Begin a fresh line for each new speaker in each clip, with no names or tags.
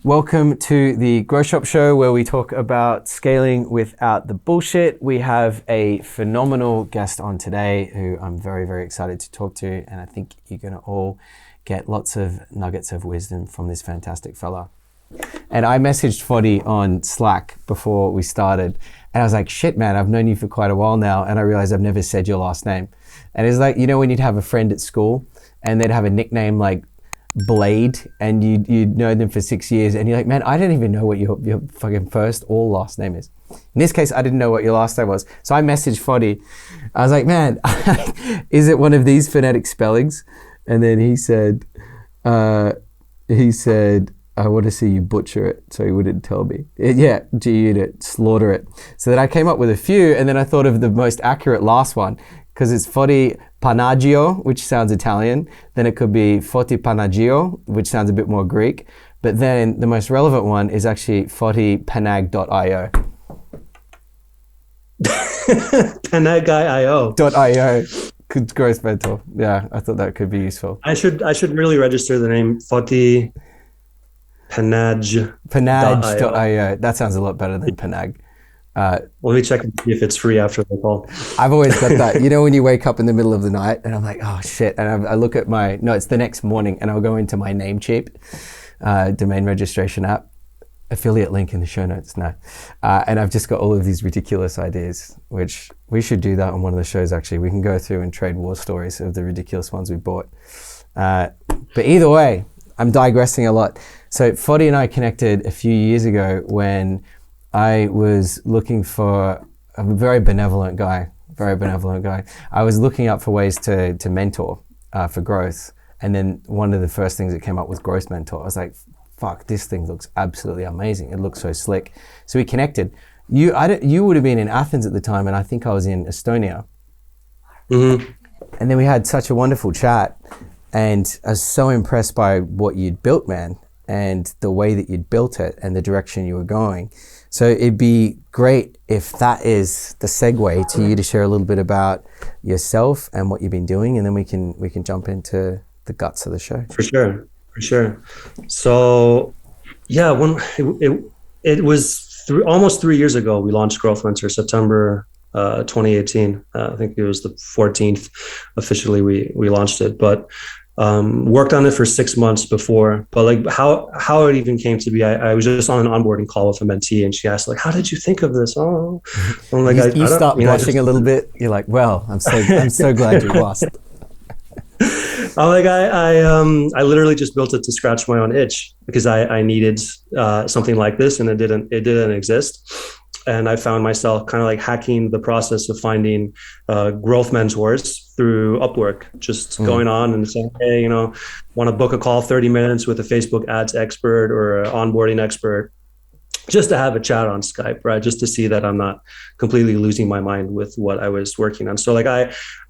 Welcome to the Grow Shop Show, where we talk about scaling without the bullshit. We have a phenomenal guest on today who I'm very, very excited to talk to, and I think you're going to all get lots of nuggets of wisdom from this fantastic fella. And I messaged Foti on Slack before we started, and I was like, shit, man, I've known you for quite a while now, and I realized I've never said your last name. And it's like, you know, when you'd have a friend at school and they'd have a nickname like Blade, and you'd know them for 6 years, and you're like, man, I don't even know what your fucking first or last name is. In this case, I didn't know what your last name was. So I messaged Foti. I was like, man, is it one of these phonetic spellings? And then he said, I want to see you butcher it, so he wouldn't tell me. G-unit, slaughter it. So then I came up with a few, and then I thought of the most accurate last one, because it's Foti Panagio, which sounds Italian. Then it could be Foti Panagio, which sounds a bit more Greek. But then the most relevant one is actually fotipanag.io.
Panag.io.
.io. GrowthMentor. Yeah, I thought that could be useful.
I should really register the name Foti Panag.
Panag.io. That sounds a lot better than Panag.
Let me check and see if it's free after the call.
I've always got that. You know, when you wake up in the middle of the night and I'm like, oh shit. And I look at it's the next morning, and I'll go into my Namecheap domain registration app, affiliate link in the show notes now. And I've just got all of these ridiculous ideas, which we should do that on one of the shows actually. We can go through and trade war stories of the ridiculous ones we bought. But either way, I'm digressing a lot. So Foti and I connected a few years ago when I was looking for a very benevolent guy. I was looking up for ways to mentor for growth. And then one of the first things that came up was GrowthMentor. I was like, fuck, this thing looks absolutely amazing. It looks so slick. So we connected. You would have been in Athens at the time, and I think I was in Estonia.
Mm-hmm.
And then we had such a wonderful chat. And I was so impressed by what you'd built, man, and the way that you'd built it and the direction you were going. So it'd be great if that is the segue to you to share a little bit about yourself and what you've been doing, and then we can jump into the guts of the show.
For sure. So yeah, when it was almost 3 years ago, we launched GrowthMentor, September 2018. I think it was the 14th officially we launched it, but worked on it for 6 months before. But like how it even came to be, I was just on an onboarding call with a mentee, and she asked like, how did you think of this? Oh, I'm like,
you start blushing a little bit. You're like, well, I'm so glad you lost.
I'm like, I literally just built it to scratch my own itch, because I needed something like this, and it didn't exist. And I found myself kind of like hacking the process of finding growth mentors through Upwork, just going on and saying, hey, want to book a call 30 minutes with a Facebook ads expert or an onboarding expert, just to have a chat on Skype, right? Just to see that I'm not completely losing my mind with what I was working on. So like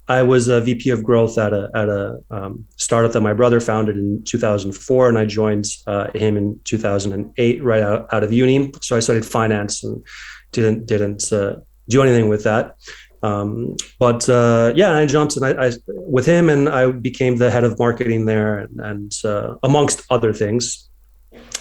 I was a VP of growth at a startup that my brother founded in 2004, and I joined him in 2008, right out of uni. So I studied finance and didn't do anything with that. I jumped and I with him, and I became the head of marketing there, and amongst other things.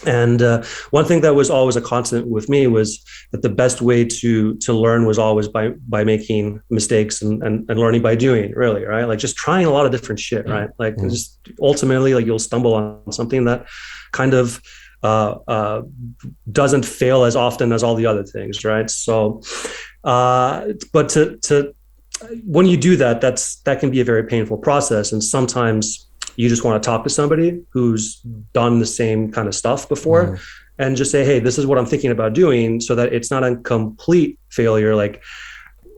And one thing that was always a constant with me was that the best way to learn was always by making mistakes and learning by doing, really, right? Like just trying a lot of different shit, right? Like just ultimately, like you'll stumble on something that kind of doesn't fail as often as all the other things, right? So, but to when you do that, that can be a very painful process, and sometimes you just want to talk to somebody who's done the same kind of stuff before and just say, hey, this is what I'm thinking about doing, so that it's not a complete failure. Like,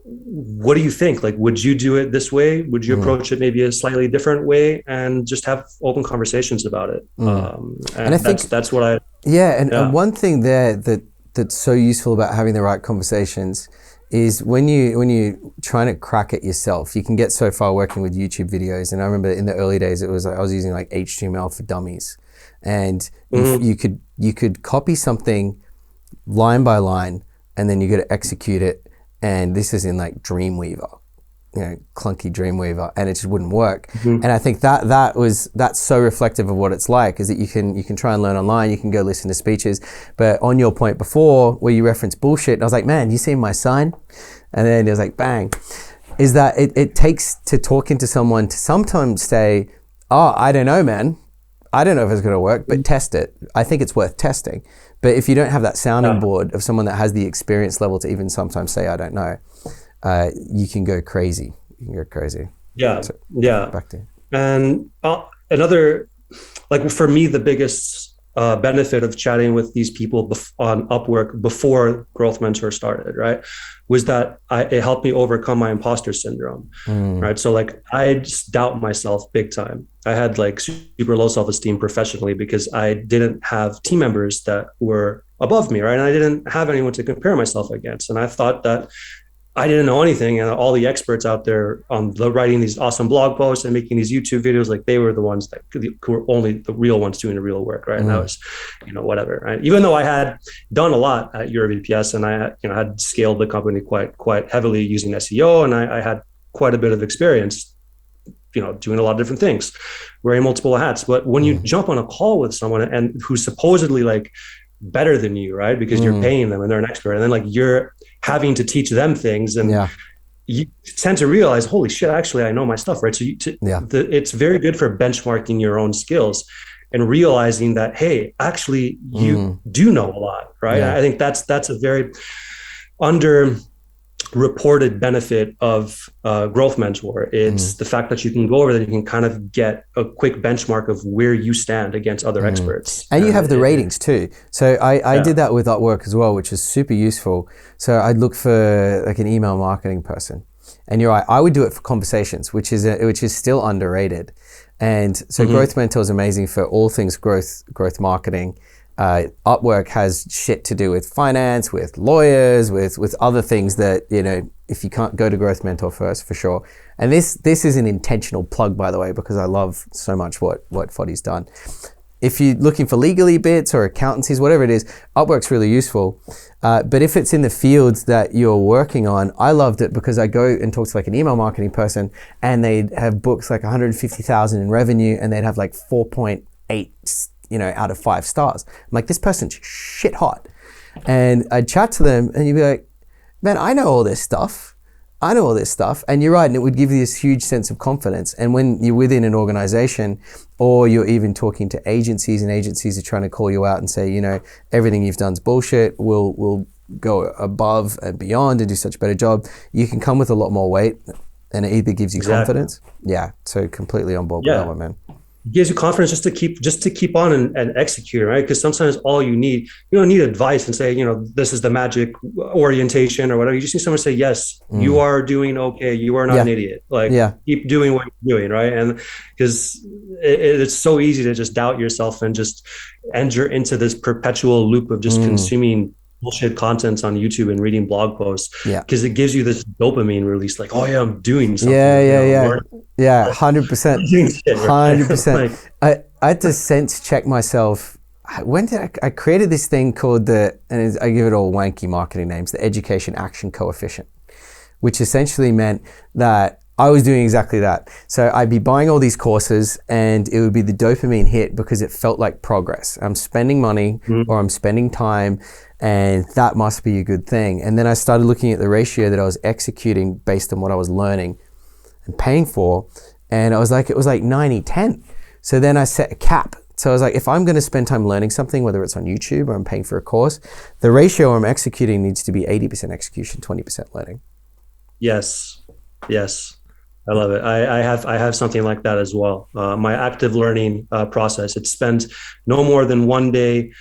what do you think? Like, would you do it this way? Would you approach it maybe a slightly different way, and just have open conversations about it? And I think that's what I...
And one thing there that's so useful about having the right conversations is when you're trying to crack it yourself, you can get so far working with YouTube videos. And I remember in the early days, it was like I was using like HTML for dummies, and you could copy something line by line, and then you got to execute it. And this is in like Dreamweaver, clunky Dreamweaver, and it just wouldn't work.
Mm-hmm.
And I think that's so reflective of what it's like, is that you can try and learn online, you can go listen to speeches. But on your point before, where you referenced bullshit, I was like, man, you see my sign? And then it was like, bang. Is that it takes to talking to someone to sometimes say, oh, I don't know, man. I don't know if it's going to work, but test it. I think it's worth testing. But if you don't have that sounding board of someone that has the experience level to even sometimes say, I don't know, you can go crazy.
Yeah.
So,
yeah.
Back to you.
And another, like for me, the biggest benefit of chatting with these people on Upwork before GrowthMentor started, right, was that it helped me overcome my imposter syndrome, right? So like I just doubt myself big time. I had like super low self-esteem professionally because I didn't have team members that were above me, right? And I didn't have anyone to compare myself against. And I thought that I didn't know anything, and all the experts out there on writing these awesome blog posts and making these YouTube videos, like they were the ones that were only the real ones doing the real work, right? And that was, whatever, right? Even though I had done a lot at EuroVPS and I, had scaled the company quite heavily using SEO, and I had quite a bit of experience, doing a lot of different things, wearing multiple hats. But when you jump on a call with someone and who's supposedly like better than you, right? Because you're paying them and they're an expert, and then like you're having to teach them things, and you tend to realize, holy shit, actually I know my stuff, right? So it's very good for benchmarking your own skills and realizing that, hey, actually you do know a lot, right? I think that's a very underreported benefit of GrowthMentor. It's the fact that you can go over that, you can kind of get a quick benchmark of where you stand against other experts.
And you have the ratings too. So I did that with Upwork as well, which is super useful. So I'd look for like an email marketing person. And you're right, I would do it for conversations, which is still underrated. And so GrowthMentor is amazing for all things growth marketing. Upwork has shit to do with finance, with lawyers, with other things that, if you can't, go to GrowthMentor first for sure. And this is an intentional plug, by the way, because I love so much what Foti's done. If you're looking for legally bits or accountancies, whatever it is, Upwork's really useful. But if it's in the fields that you're working on, I loved it because I go and talk to like an email marketing person, and they'd have books like 150,000 in revenue, and they'd have like 4.8 out of 5 stars. I'm like, this person's shit hot. And I'd chat to them and you'd be like, man, I know all this stuff. And you're right. And it would give you this huge sense of confidence. And when you're within an organization, or you're even talking to agencies, and agencies are trying to call you out and say, everything you've done's bullshit, we'll go above and beyond and do such a better job. You can come with a lot more weight, and it either gives you confidence. Yeah. So completely on board with that one, man.
It gives you confidence just to keep on and execute, right? Because sometimes all you don't need advice and say, this is the magic orientation or whatever. You just need someone to say, yes, you are doing okay. You are not an idiot. Like, keep doing what you're doing, right? And because it's so easy to just doubt yourself and just enter into this perpetual loop of just consuming bullshit content on YouTube and reading blog posts, because it gives you this dopamine release, like, oh yeah, I'm doing something.
100%. 100%. I had to sense check myself. When did I created this thing called I give it all wanky marketing names, the education action coefficient, which essentially meant that I was doing exactly that. So I'd be buying all these courses, and it would be the dopamine hit because it felt like progress. I'm spending money or I'm spending time, and that must be a good thing. And then I started looking at the ratio that I was executing based on what I was learning and paying for. And it was like 90-10. So then I set a cap. So I was like, if I'm going to spend time learning something, whether it's on YouTube or I'm paying for a course, the ratio I'm executing needs to be 80% execution, 20% learning.
Yes. I love it. I have something like that as well. My active learning process, it spends no more than one day.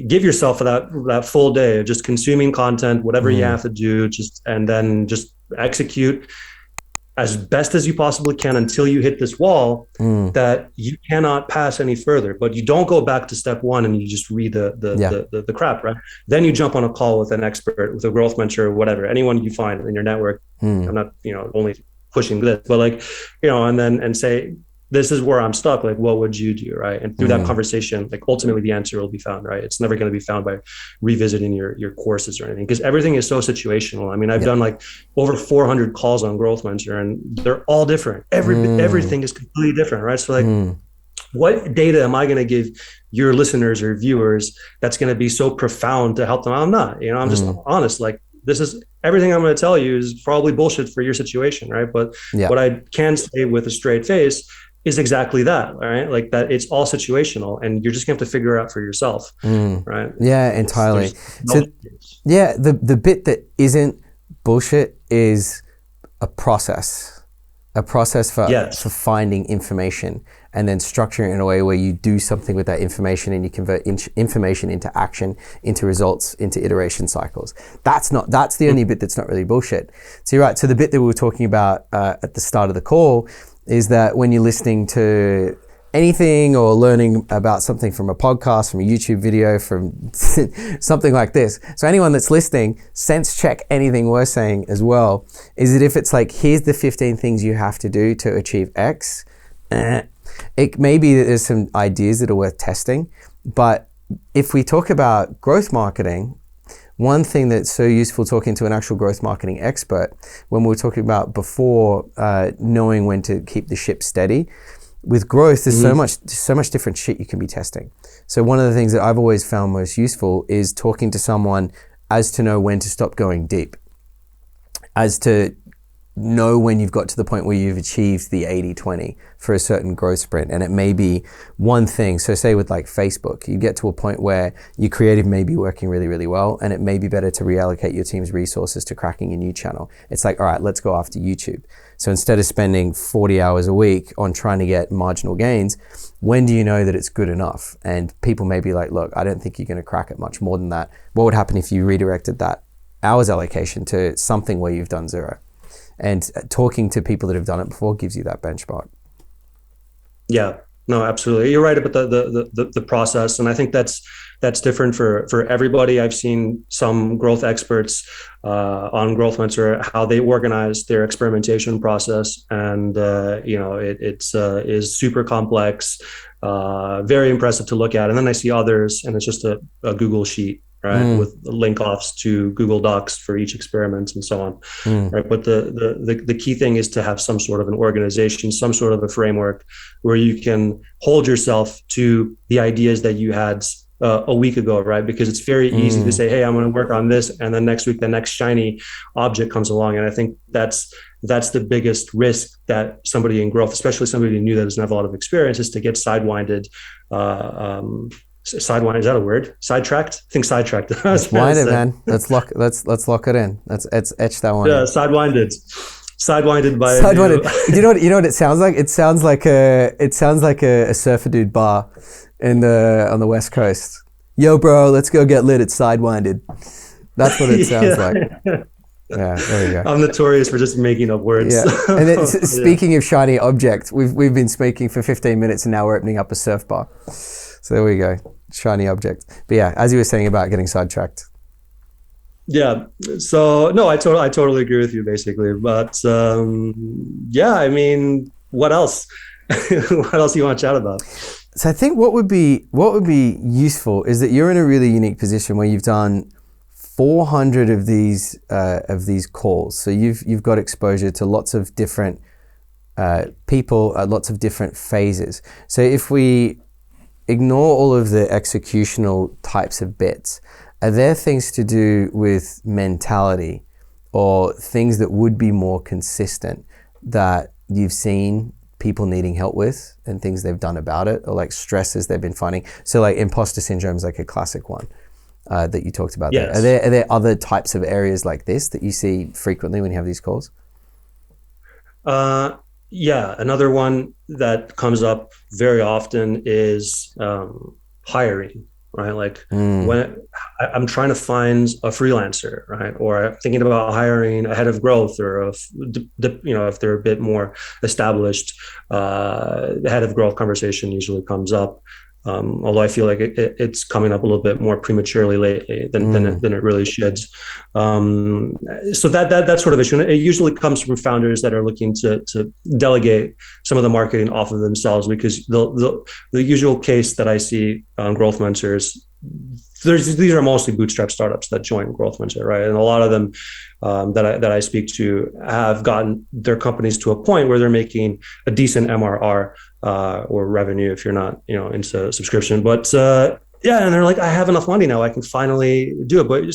Give yourself that full day of just consuming content, whatever you have to do, and then just execute as best as you possibly can until you hit this wall that you cannot pass any further. But you don't go back to step one and you just read the crap, right? Then you jump on a call with an expert, with a growth mentor, whatever, anyone you find in your network. I'm not, only pushing this, but and say, this is where I'm stuck. Like, what would you do? Right. And through that conversation, like ultimately the answer will be found, right? It's never going to be found by revisiting your courses or anything, because everything is so situational. I mean, I've done like over 400 calls on GrowthMentor, and they're all different. Everything is completely different. Right. So like, what data am I going to give your listeners or viewers that's going to be so profound to help them? I'm not, I'm just honest. Like, this is everything I'm going to tell you is probably bullshit for your situation. Right. But what I can say with a straight face is exactly that. Right. Like that it's all situational, and you're just going to have to figure it out for yourself. Right.
Yeah, entirely. So yeah, the bit that isn't bullshit is a process for finding information and then structuring it in a way where you do something with that information and you convert information into action, into results, into iteration cycles. That's the only bit that's not really bullshit. So you're right. So the bit that we were talking about at the start of the call is that when you're listening to anything or learning about something from a podcast, from a YouTube video, from something like this. So anyone that's listening, sense check anything we're saying as well. Is that if it's like, here's the 15 things you have to do to achieve X, it may be that there's some ideas that are worth testing. But if we talk about growth marketing, one thing that's so useful talking to an actual growth marketing expert, when we were talking about before knowing when to keep the ship steady, with growth, there's so much different shit you can be testing. So one of the things that I've always found most useful is talking to someone as to know when to stop going deep, as to know when you've got to the point where you've achieved the 80-20 for a certain growth sprint. And it may be one thing. So say with like Facebook, you get to a point where your creative may be working really, really well, and it may be better to reallocate your team's resources to cracking a new channel. It's like, all right, let's go after YouTube. So instead of spending 40 hours a week on trying to get marginal gains, when do you know that it's good enough? And people may be like, look, I don't think you're going to crack it much more than that. What would happen if you redirected that hours allocation to something where you've done zero? And talking to people that have done it before gives you that benchmark. Yeah,
no, absolutely. You're right about the process. And I think that's different for everybody. I've seen some growth experts on GrowthMentor, how they organize their experimentation process. And, it's super complex, very impressive to look at. And then I see others, and it's just a Google sheet, right, with link offs to Google Docs for each experiment and so on, right? But the key thing is to have some sort of an organization, some sort of a framework where you can hold yourself to the ideas that you had a week ago, right? Because it's very easy to say, hey, I'm going to work on this, and then next week the next shiny object comes along. And I think that's the biggest risk that somebody in growth, especially somebody new that doesn't have a lot of experience, is to get sidewinded. Sidewind, is that a word? Sidetracked? I think sidetracked.
Let's wind it, man. Let's lock it in. Let's etch that one.
Yeah, sidewinded by
sidewinded. You know what it sounds like? It sounds like a surfer dude bar on the West Coast. Yo, bro, let's go get lit at Sidewinded. That's what it sounds like. Yeah, there we go.
I'm notorious for just making up words.
Yeah. And then, speaking of shiny objects, we've been speaking for 15 minutes and now we're opening up a surf bar. So there we go, shiny object. But yeah, as you were saying about getting sidetracked.
Yeah. So no, I totally agree with you basically. But yeah, I mean, what else? What else do you want to chat about?
So I think what would be useful is that you're in a really unique position where you've done 400 of these calls. So you've got exposure to lots of different people at lots of different phases. So if we ignore all of the executional types of bits, are there things to do with mentality or things that would be more consistent that you've seen people needing help with and things they've done about it, or like stresses they've been finding? So like imposter syndrome is like a classic one that you talked about.
Yes.
There. Are there other types of areas like this that you see frequently when you have these calls?
Yeah, another one that comes up very often is hiring, right? Like when I'm trying to find a freelancer, right? Or I'm thinking about hiring a head of growth, or if they're a bit more established, the head of growth conversation usually comes up. Although I feel like it's coming up a little bit more prematurely lately than it really should. So that sort of issue, and it usually comes from founders that are looking to delegate some of the marketing off of themselves, because the usual case that I see on GrowthMentor is these are mostly bootstrap startups that join GrowthMentor, right? And a lot of them that I speak to have gotten their companies to a point where they're making a decent MRR or revenue if you're not, into subscription. But yeah, and they're like, I have enough money now, I can finally do it. But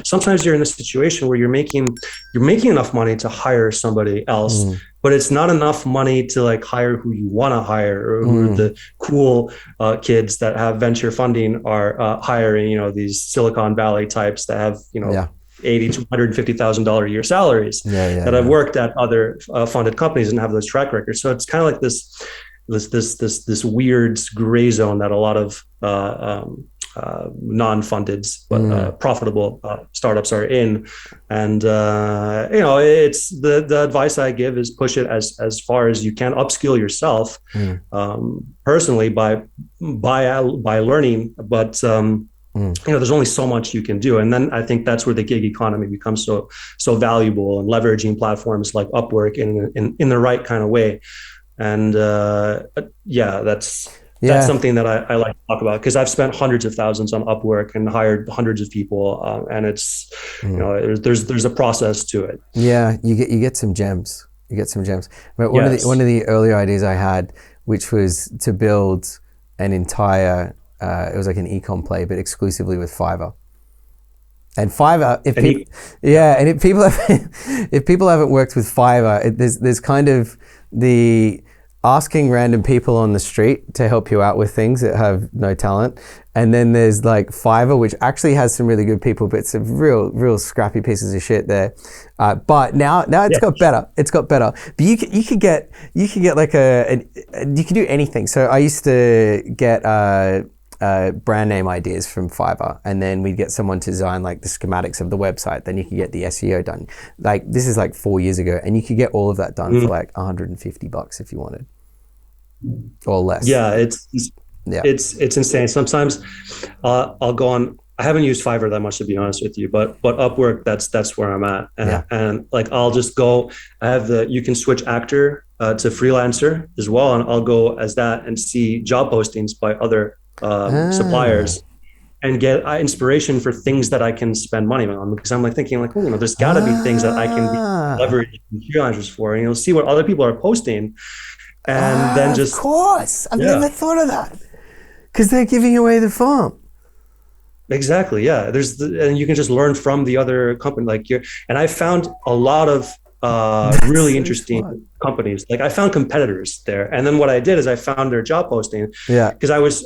sometimes you're in a situation where you're making enough money to hire somebody else, but it's not enough money to like hire who you want to hire, or who the cool kids that have venture funding are hiring. These Silicon Valley types that have $80,000 to $150,000 a year salaries that have worked at other funded companies and have those track records. So it's kind of like this weird gray zone that a lot of non-funded but profitable startups are in. And it's the advice I give is push it as far as you can, upskill yourself personally by learning, but there's only so much you can do. And then I think that's where the gig economy becomes so valuable, and leveraging platforms like Upwork in the right kind of way. And that's something that I like to talk about, because I've spent hundreds of thousands on Upwork and hired hundreds of people, and it's there's a process to it.
Yeah, you get some gems. But one of the earlier ideas I had, which was to build an entire it was like an e-com play, but exclusively with Fiverr. And Fiverr, if people haven't worked with Fiverr, there's kind of the asking random people on the street to help you out with things that have no talent, and then there's like Fiverr, which actually has some really good people, but it's a real scrappy pieces of shit there. But now it's got better. It's got better. But you could get like you can do anything. So I used to get brand name ideas from Fiverr, and then we'd get someone to design like the schematics of the website. Then you could get the SEO done. Like this is like 4 years ago, and you could get all of that done for like $150 if you wanted, or less.
Yeah, it's insane. Sometimes I'll go on. I haven't used Fiverr that much, to be honest with you, but Upwork, that's where I'm at. And like I'll just go. I have you can switch actor to freelancer as well, and I'll go as that and see job postings by other suppliers and get inspiration for things that I can spend money on, because I'm like thinking like, there's got to be things that I can leverage freelancers for, and you'll see what other people are posting, and then just, of course,
I've never thought of that, because they're giving away the farm.
Exactly. Yeah. And you can just learn from the other company, and I found a lot of really interesting companies. Like I found competitors there, and then what I did is I found their job posting. Yeah. Because I was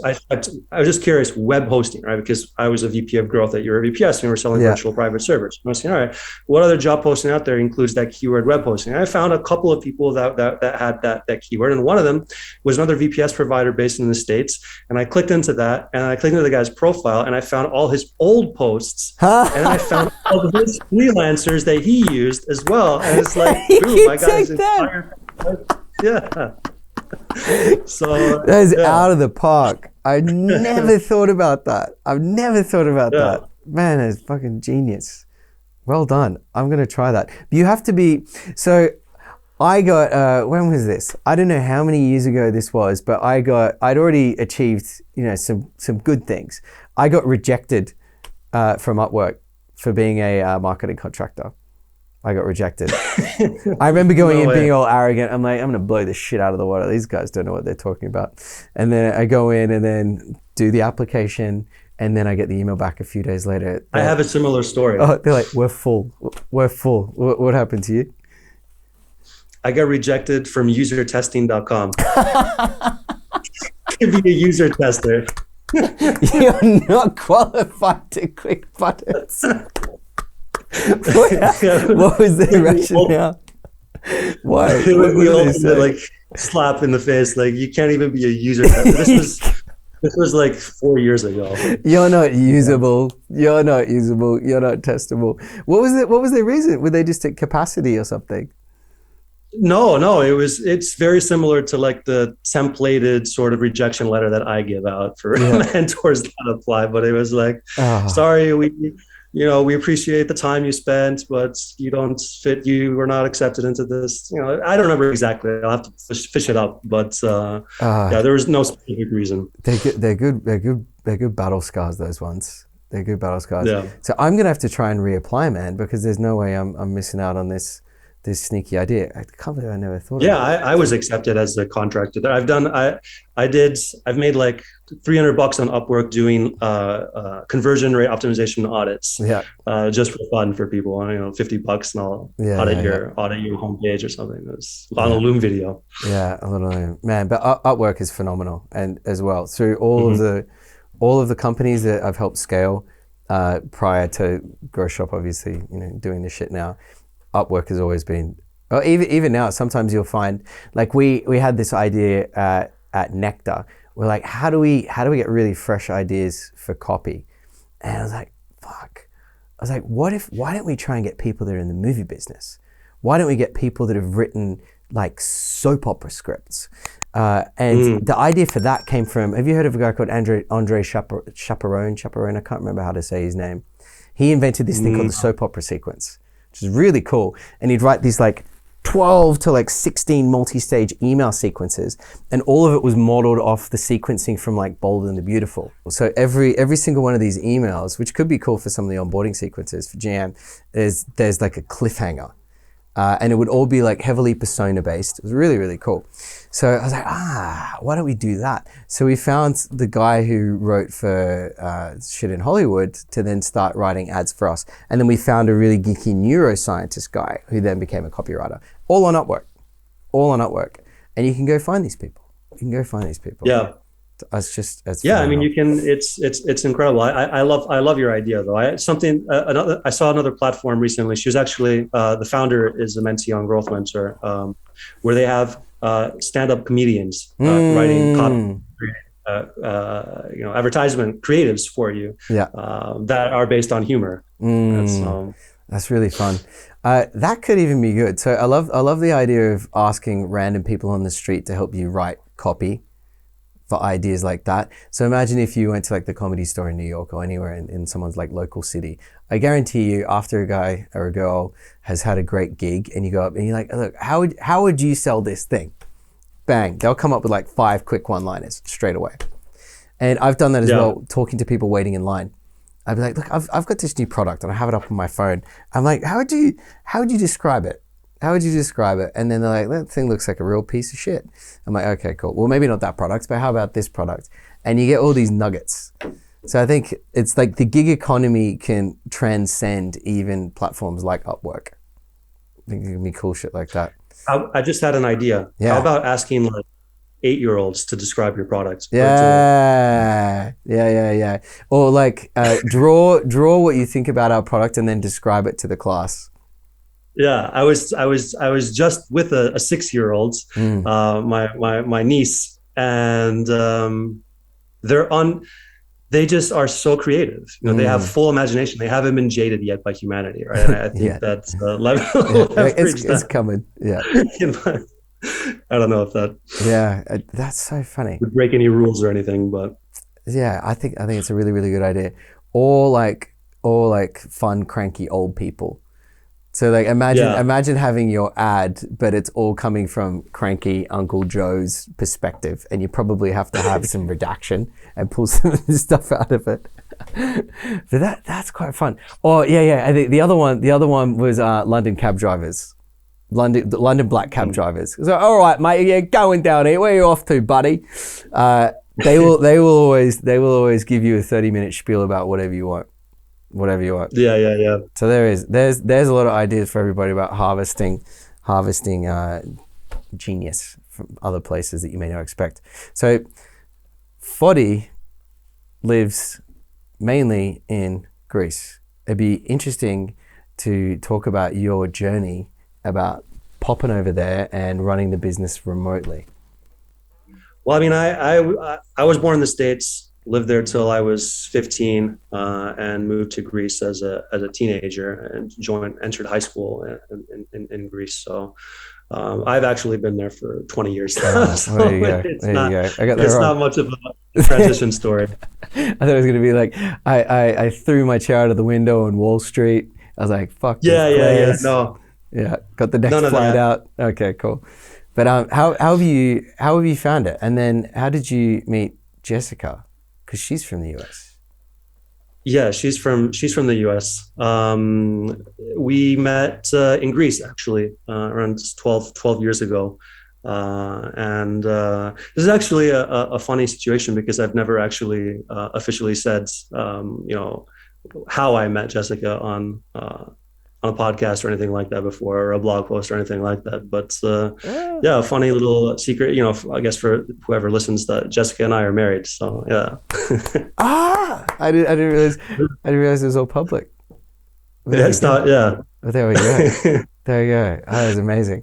just curious, web hosting, right? Because I was a VP of growth at EuroVPS, and we were selling virtual private servers. And I was saying, all right, what other job posting out there includes that keyword, web hosting? And I found a couple of people that had that keyword, and one of them was another VPS provider based in the States. And I clicked into that, and I clicked into the guy's profile, and I found all his old posts, and I found all of his freelancers that he used as well. And it's like, boom, my guy's entire. Yeah. So
that is out of the park. I never thought about that. That. Man, that's fucking genius. Well done. I'm gonna try that. But you have to be. So I got. When was this? I don't know how many years ago this was, but I'd already achieved some good things. I got rejected from Upwork for being a marketing contractor. I got rejected. I remember going in being all arrogant. I'm like, I'm gonna blow this shit out of the water. These guys don't know what they're talking about. And then I go in and then do the application, and then I get the email back a few days later.
I have a similar story.
Oh, they're like, we're full. What happened to you?
I got rejected from usertesting.com. To be a user tester.
You're not qualified to click buttons. What was the rationale? Why?
What did they say? Like slap in the face, like you can't even be a user tester. This was like 4 years ago.
You're not usable. You're not testable. What was the reason? Were they just at capacity or something?
No, it's very similar to like the templated sort of rejection letter that I give out for
Yeah.
mentors that apply. But it was like,
Ah,
sorry, we appreciate the time you spent, but you don't fit. You were not accepted into this. I don't remember exactly. I'll have to fish it up. But yeah,
ah.
there was no specific reason.
They're good. They're good. They're good. They're good battle scars. Those ones. They're good battle scars.
Yeah.
So I'm gonna have to try and reapply, man, because there's no way I'm missing out on this sneaky idea. I can't believe I never thought of
Yeah,
it.
I was accepted as a contractor there. I've made like $300 on Upwork doing conversion rate optimization audits,
Yeah.
just for fun for people. $50 and I'll
Yeah.
audit
Yeah. Yeah.
your homepage or something. It's on a
Yeah.
Loom video.
Yeah. A little man, but Upwork is phenomenal, and as well through all of
Mhm.
the companies that I've helped scale prior to Grow Shop, obviously, doing this shit now. Upwork has always been, or even now, sometimes you'll find, like we had this idea at Nectar. We're like, how do we get really fresh ideas for copy? And I was like, fuck. I was like, why don't we try and get people that are in the movie business? Why don't we get people that have written like soap opera scripts? And the idea for that came from, have you heard of a guy called Andre Chaperone? I can't remember how to say his name. He invented this thing called the soap opera sequence, which is really cool. And he'd write these like 12 to like 16 multi-stage email sequences, and all of it was modeled off the sequencing from like Bold and the Beautiful. So every single one of these emails, which could be cool for some of the onboarding sequences for GM, there's like a cliffhanger. And it would all be like heavily persona based. It was really, really cool. So I was like, why don't we do that? So we found the guy who wrote for shit in Hollywood to then start writing ads for us. And then we found a really geeky neuroscientist guy who then became a copywriter. All on Upwork. And you can go find these people.
Yeah.
It's
Yeah, I mean,
phenomenal.
you can. It's incredible. I love your idea though. I saw another platform recently. She was actually the founder is a mentee on GrowthMentor, where they have stand-up comedians writing copy, advertisement creatives for you,
Yeah.
that are based on humor.
That's really fun. That could even be good. So I love the idea of asking random people on the street to help you write copy for ideas like that. So imagine if you went to like the Comedy Store in New York or anywhere in someone's like local city. I guarantee you, after a guy or a girl has had a great gig and you go up and you're like, look, how would you sell this thing? Bang, they'll come up with like 5 quick one-liners straight away. And I've done that as well, talking to people waiting in line. I'd be like, look, I've got this new product and I have it up on my phone. I'm like, how would you describe it? How would you describe it? And then they're like, that thing looks like a real piece of shit. I'm like, okay, cool. Well, maybe not that product, but how about this product? And you get all these nuggets. So I think it's like the gig economy can transcend even platforms like Upwork. I think it can be cool shit like that.
I just had an idea.
Yeah.
How about asking like 8-year-olds to describe your product?
Yeah. Or like draw what you think about our product and then describe it to the class.
Yeah, I was just with a 6-year-old, my niece, and they just are so creative. They have full imagination. They haven't been jaded yet by humanity, right? And I think that's
it's coming. Yeah.
I don't know if that
That's so funny.
would break any rules or anything, but
yeah, I think it's a really, really good idea. Or like fun, cranky old people. So like imagine having your ad, but it's all coming from cranky Uncle Joe's perspective, and you probably have to have some redaction and pull some of the stuff out of it. But that's quite fun. Oh yeah. I think the other one was London cab drivers. London black cab drivers. So all right, mate, you're going down here. Where are you off to, buddy? They will always give you a 30-minute spiel about whatever you want.
Yeah.
So there's a lot of ideas for everybody about harvesting genius from other places that you may not expect. So Foti lives mainly in Greece. It'd be interesting to talk about your journey about popping over there and running the business remotely.
Well, I mean, I was born in the States, lived there till I was 15, and moved to Greece as a teenager and entered high school in Greece. So I've actually been there for 20 years now,
Oh, well,
so
there you go.
it's
There you
not
go. I got that
it's
wrong.
not much of a transition story.
I thought it was gonna be like I threw my chair out of the window on Wall Street. I was like, fuck this
Yeah.
place.
No,
Yeah, got the next
none of
flight
that.
out. Okay, cool. But how have you found it? And then how did you meet Jessica? Because she's from the US.
Yeah, she's from the US. We met in Greece actually around 12 years ago. And this is actually a funny situation because I've never actually officially said, how I met Jessica on a podcast or anything like that before, or a blog post or anything like that. But
Ah,
yeah, a funny little secret, I guess for whoever listens, that Jessica and I are married. So yeah.
I didn't realize it was all public. There
Yeah,
you
it's
go.
not, yeah.
Oh, there we go. There you go. Oh, that was amazing.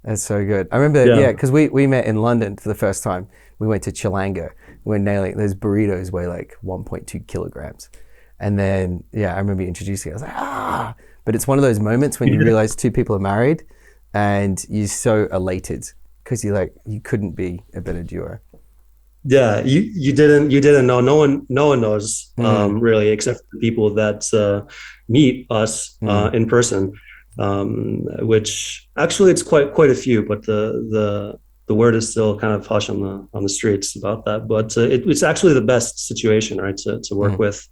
That's so good. I remember,
Yeah.
yeah, because we met in London for the first time. We went to Chilanga. We're nailing those burritos weigh like 1.2 kilograms. And then, yeah, I remember introducing it. I was like, ah. But it's one of those moments when you realize two people are married and you're so elated because you're like, you couldn't be a better duo.
Yeah, you didn't know. No one knows
Mm,
really, except for the people that meet us
mm,
in person. Which actually it's quite a few, but the word is still kind of hush on the streets about that. But it's actually the best situation, right? To work
mm.
with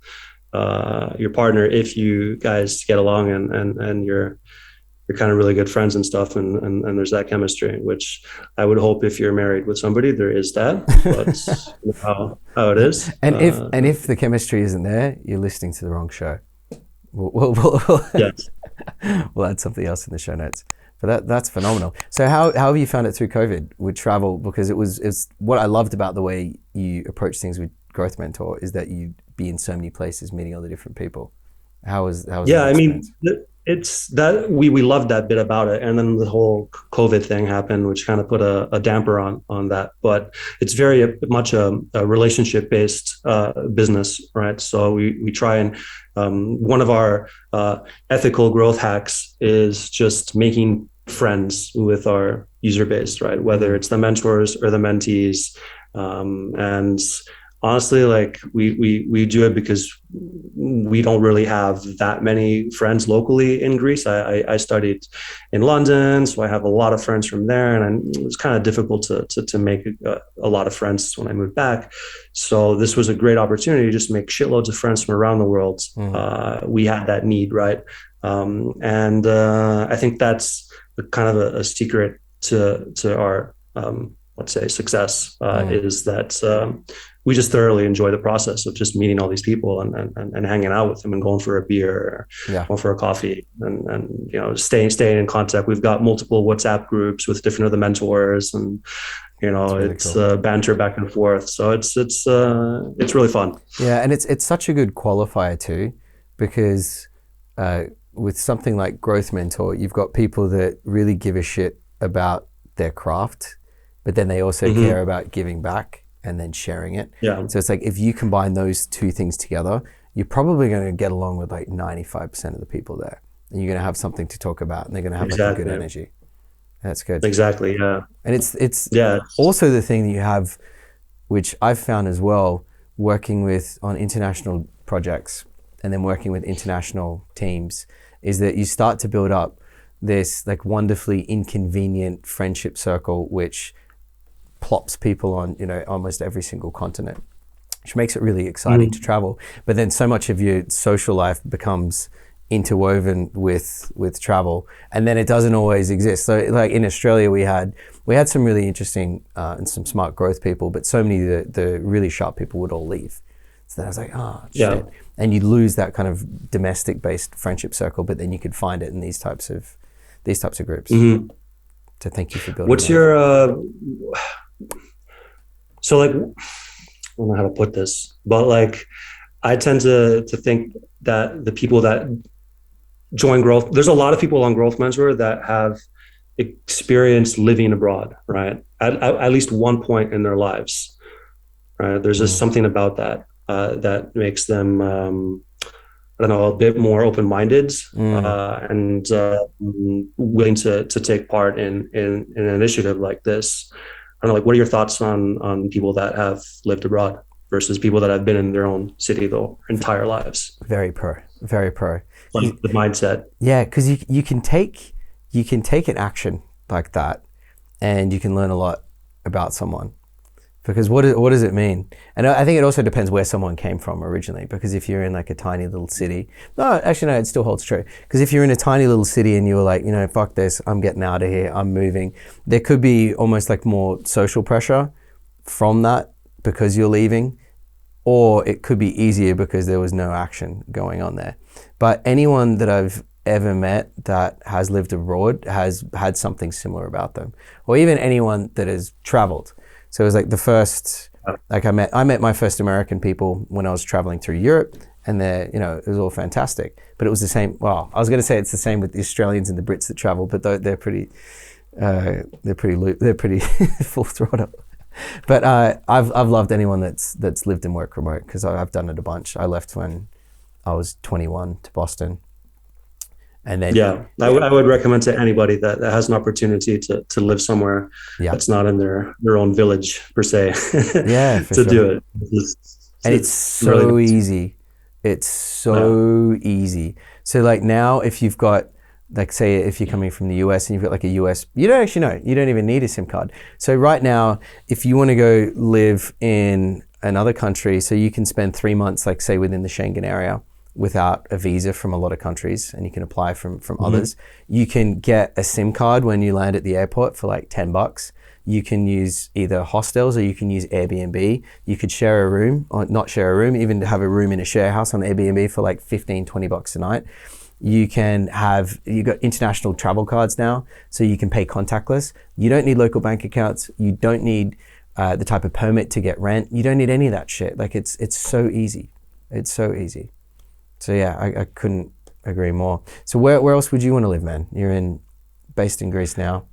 your partner if you guys get along and you're kind of really good friends and stuff, and there's that chemistry, which I would hope if you're married with somebody there is that, but how it is.
And if the chemistry isn't there, you're listening to the wrong show. We'll
Yes.
we'll add something else in the show notes. But that's phenomenal. So how have you found it through COVID with travel? Because it's what I loved about the way you approach things with Growth Mentor is that you be in so many places, meeting other different people. How was
Yeah,
that
I mean,
experience?
it's that we loved that bit about it, and then the whole COVID thing happened, which kind of put a damper on that. But it's very much a relationship based business, right? So we try and one of our ethical growth hacks is just making friends with our user base, right? Whether
Mm,
it's the mentors or the mentees, and honestly, like we do it because we don't really have that many friends locally in Greece. I studied in London, so I have a lot of friends from there, and it was kind of difficult to make a lot of friends when I moved back. So this was a great opportunity to just make shitloads of friends from around the world.
mm,
We had that need, right? And I think that's kind of a secret to our let's say success
mm.
is that we just thoroughly enjoy the process of just meeting all these people and hanging out with them and going for a beer or
Yeah,
going for a coffee and staying in contact. We've got multiple WhatsApp groups with different other mentors, and
it's really
it's
cool.
banter back and forth. So it's really fun.
Yeah, and it's such a good qualifier too, because uh, with something like Growth Mentor, you've got people that really give a shit about their craft, but then they also care
Mm-hmm.
about giving back and then sharing it.
Yeah,
So it's like if you combine those two things together, you're probably going to get along with like 95% of the people there. And you're going to have something to talk about and they're going to have like a good
exactly,
energy. That's good.
exactly. Yeah,
And it's
yeah.
also the thing that you have, which I've found as well, working with on international projects and then working with international teams, is that you start to build up this like wonderfully inconvenient friendship circle, which plops people on, almost every single continent, which makes it really exciting to
Mhm.
travel. But then so much of your social life becomes interwoven with travel, and then it doesn't always exist. So like in Australia, we had some really interesting and some smart growth people, but so many of the really sharp people would all leave. So then I was like, oh
Yeah.
shit, and you lose that kind of domestic based friendship circle. But then you could find it in these types of groups.
Hmm.
So thank you for building
What's
that.
your so like, I don't know how to put this, but like I tend to think that the people that join growth, there's a lot of people on Growth Mentor that have experienced living abroad, right? At least one point in their lives, right? There's just
Mm,
something about that that makes them I don't know, a bit more open-minded
Mm.
and willing to take part in an initiative like this. I don't know, like, what are your thoughts on people that have lived abroad versus people that have been in their own city their entire lives?
Very pro, very pro.
Like the mindset.
Yeah, because you can take an action like that, and you can learn a lot about someone. Because what does it mean? And I think it also depends where someone came from originally. Because if you're in like a tiny little city, no, actually no, it still holds true. Because if you're in a tiny little city and you were like, you know, fuck this, I'm getting out of here, I'm moving. There could be almost like more social pressure from that because you're leaving, or it could be easier because there was no action going on there. But anyone that I've ever met that has lived abroad has had something similar about them, or even anyone that has traveled. So it was like the first, like I met my first American people when I was traveling through Europe, and it was all fantastic. But it was the same. Well, I was going to say it's the same with the Australians and the Brits that travel, but they're pretty full throttle. But I've loved anyone that's lived and worked remote, because I've done it a bunch. I left when I was 21 to Boston. And then
I would recommend to anybody that has an opportunity to live somewhere that's not in their own village per se.
Yeah, for
to
sure.
do it.
And it's so really easy. It's so easy. So like now, if you've got, like, say if you're coming from the US and you've got like a US, you don't even need a SIM card. So right now, if you want to go live in another country, so you can spend 3 months, like say within the Schengen area, without a visa from a lot of countries, and you can apply from others. You can get a SIM card when you land at the airport for like $10. You can use either hostels or you can use Airbnb. You could share a room, or not share a room, even have a room in a share house on Airbnb for like $15-20 a night. You've got international travel cards now, so you can pay contactless. You don't need local bank accounts. You don't need the type of permit to get rent. You don't need any of that shit. Like it's so easy. It's so easy. So yeah, I couldn't agree more. So where else would you want to live, man? You're based in Greece now.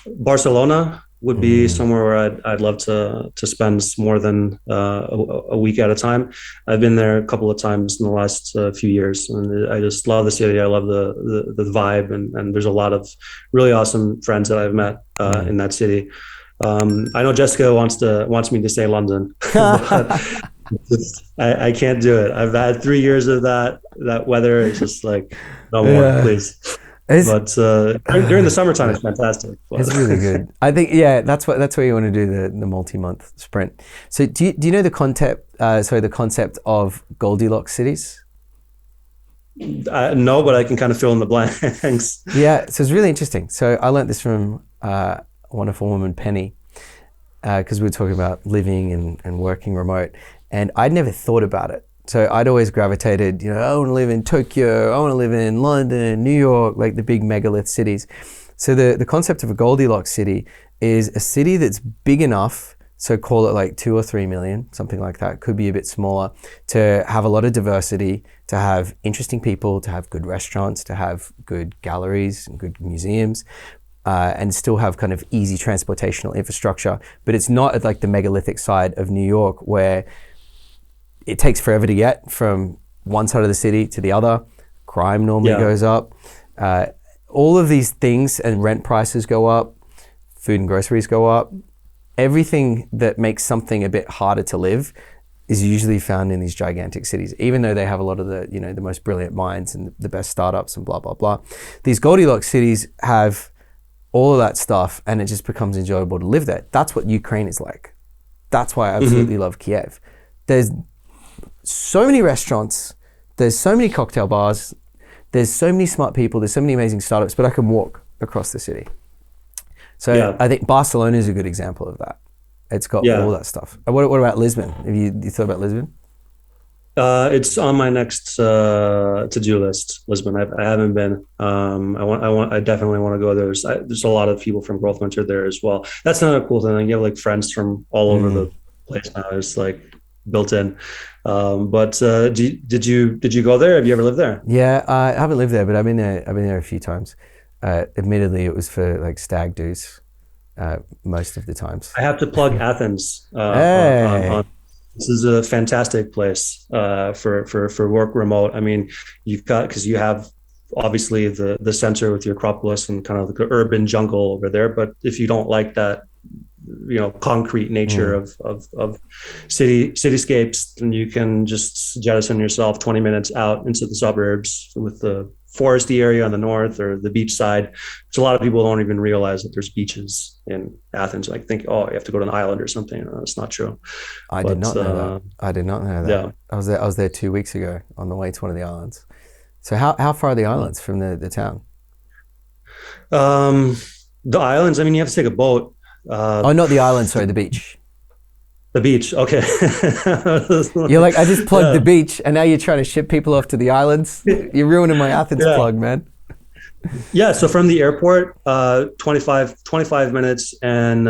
Barcelona would be somewhere where I'd love to spend more than a week at a time. I've been there a couple of times in the last few years, and I just love the city. I love the vibe, and there's a lot of really awesome friends that I've met in that city. I know Jessica wants me to say London, but I can't do it. I've had 3 years of that weather. It's just like, no more, please. But during the summertime, it's fantastic. But.
It's really good. I think, that's where you want to do the multi-month sprint. So do you know the concept of Goldilocks cities?
No, but I can kind of fill in the blanks.
Yeah, so it's really interesting. So I learned this from a wonderful woman, Penny, because we were talking about living and working remote, and I'd never thought about it. So I'd always gravitated, I want to live in Tokyo, I want to live in London, New York, like the big megalith cities. So the concept of a Goldilocks city is a city that's big enough, so call it like 2 or 3 million, something like that, could be a bit smaller, to have a lot of diversity, to have interesting people, to have good restaurants, to have good galleries and good museums, and still have kind of easy transportational infrastructure. But it's not at like the megalithic side of New York, where it takes forever to get from one side of the city to the other. Crime normally goes up. All of these things, and rent prices go up, food and groceries go up. Everything that makes something a bit harder to live is usually found in these gigantic cities, even though they have a lot of the, the most brilliant minds and the best startups and blah, blah, blah. These Goldilocks cities have all of that stuff, and it just becomes enjoyable to live there. That's what Ukraine is like. That's why I absolutely love Kiev. There's so many restaurants, there's so many cocktail bars, there's so many smart people, there's so many amazing startups, but I can walk across the city. So I think Barcelona is a good example of that. It's got all that stuff. What about Lisbon? Have you thought about Lisbon?
It's on my next to-do list, Lisbon. I haven't been. I definitely want to go there. There's a lot of people from GrowthMentor there as well. That's another cool thing. You have like friends from all over the place now. It's like built in. But did you go there? Have you ever lived there?
Yeah, I haven't lived there, but I've been there a few times. Admittedly, it was for like stag do's most of the times.
I have to plug Athens. This is a fantastic place for work remote. I mean, you've got, because you have obviously the center with your Acropolis and kind of the urban jungle over there. But if you don't like that, concrete nature of cityscapes, then you can just jettison yourself 20 minutes out into the suburbs with the foresty area on the north or the beach side. So a lot of people don't even realize that there's beaches in Athens. Like think, oh, you have to go to an island or something. That's not true.
I did not know that. I did not know that.
Yeah.
I was there 2 weeks ago on the way to one of the islands. So how far are the islands from the town?
The islands, I mean, you have to take a boat.
Not the island, sorry, the beach.
The beach, okay.
You're like, I just plugged the beach, and now you're trying to ship people off to the islands? You're ruining my Athens plug, man.
Yeah, so from the airport, 25 minutes, and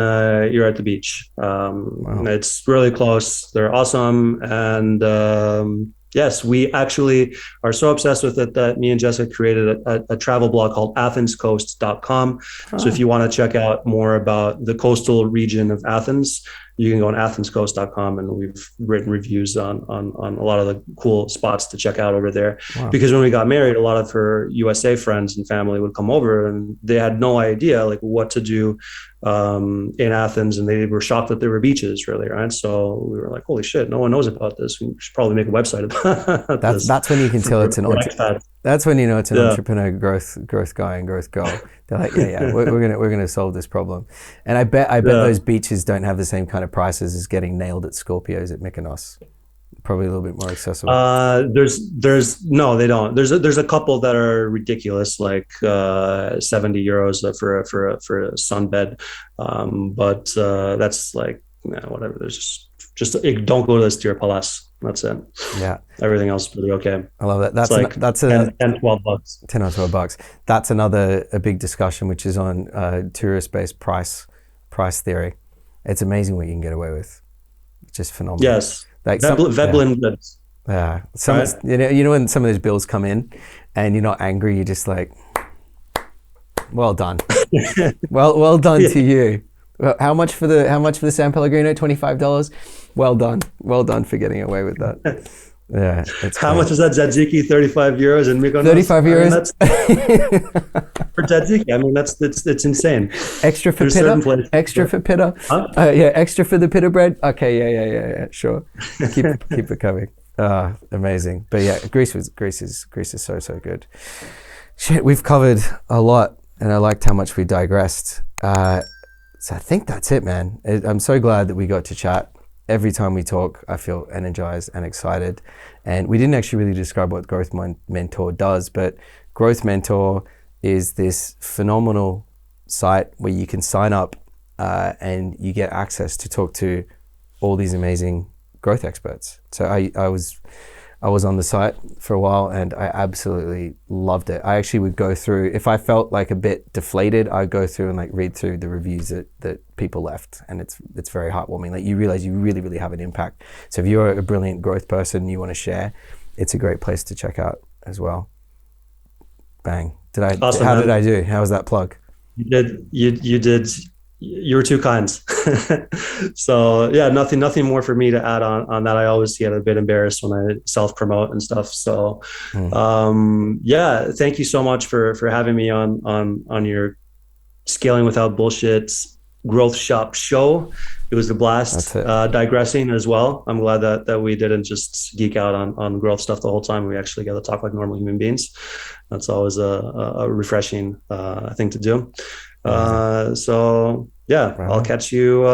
you're at the beach. Wow. It's really close. They're awesome, and yes, we actually are so obsessed with it that me and Jessica created a travel blog called athenscoast.com. Oh. So if you want to check out more about the coastal region of Athens, you can go on athenscoast.com, and we've written reviews on a lot of the cool spots to check out over there. Wow. Because when we got married, a lot of her USA friends and family would come over, and they had no idea like what to do in Athens, and they were shocked that there were beaches, really, right? So we were like, holy shit, no one knows about this. We should probably make a website about this.
That's when you can tell it's an entrepreneur. That's when you know it's an entrepreneur growth guy and growth girl. They're like, we're gonna solve this problem. And I bet those beaches don't have the same kind of prices as getting nailed at Scorpios at Mykonos. Probably a little bit more accessible.
No, they don't. There's a couple that are ridiculous, like 70 euros for a sunbed. But that's like whatever. There's just don't go to the Steer Palace. That's it.
Yeah.
Everything else is pretty okay.
I love that. That's
like
that's
10, $12.
10 or $12. That's a big discussion, which is on tourist-based price theory. It's amazing what you can get away with. It's just phenomenal.
Yes. Like Veblen goods.
Yeah. Right? You know when some of those bills come in and you're not angry, you're just like, well done. well done to you. How much for the San Pellegrino? $25. Well done for getting away with that. Yeah.
How much is that tzatziki? 35 euros in Mykonos.
35 euros.
For tzatziki. I mean, it's insane.
Extra for pita. Extra for pita. Huh? Extra for the pita bread. Okay. Yeah. Sure. Keep it coming. Amazing. But yeah, Greece is so good. Shit, we've covered a lot, and I liked how much we digressed. So I think that's it, man. I'm so glad that we got to chat. Every time we talk, I feel energized and excited. And we didn't actually really describe what GrowthMentor does, but GrowthMentor is this phenomenal site where you can sign up and you get access to talk to all these amazing growth experts. So I was on the site for a while and I absolutely loved it. I actually would go through, if I felt like a bit deflated, I'd go through and like read through the reviews that people left, and it's very heartwarming. Like you realize you really, really have an impact. So if you're a brilliant growth person and you want to share, it's a great place to check out as well. Bang.
Awesome,
how
man.
did I do? How was that plug?
You did. You were too kind. So yeah, nothing more for me to add on that. I always get a bit embarrassed when I self-promote and stuff. So yeah, thank you so much for having me on your Scaling Without Bullshit Growth Shop show. It was a blast digressing as well. I'm glad that we didn't just geek out on growth stuff the whole time. We actually got to talk like normal human beings. That's always a refreshing thing to do. So yeah, right. I'll catch you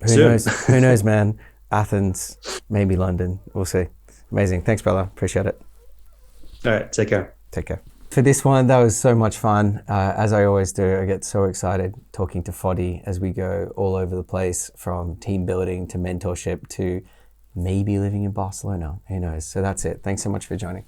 soon.
Who knows, man? Athens, maybe London. We'll see. Amazing. Thanks, brother. Appreciate it.
All right. Take care.
Take care. For this one, that was so much fun. As I always do, I get so excited talking to Foti as we go all over the place, from team building to mentorship to maybe living in Barcelona. Who knows? So that's it. Thanks so much for joining.